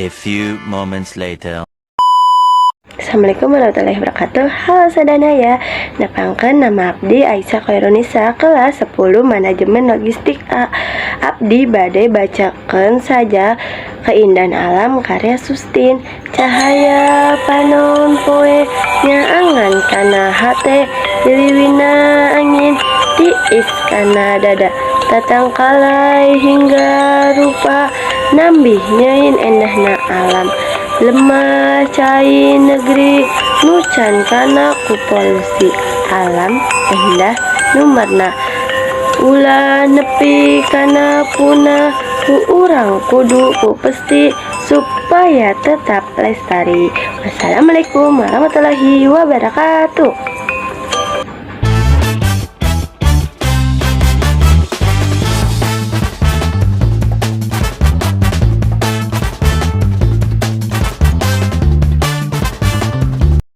A few moments later. Assalamualaikum warahmatullahi wabarakatuh. Halo sadana ya. Nepangkeun nama abdi Aisyah Khairunisa kelas 10 manajemen logistik A. Abdi bade bacakeun saja Keindahan Alam karya Sustin. Cahaya panon poe nyaangan kana hate diliwina angin tiis kana dada tatangkalai hingga rupa nambih nyain endahna alam lemah cai negeri nucan kana ku polusi alam endah numerna ulah nepi kana punah ku urang kudu ku pesti supaya tetap lestari. Wassalamualaikum warahmatullahi wabarakatuh.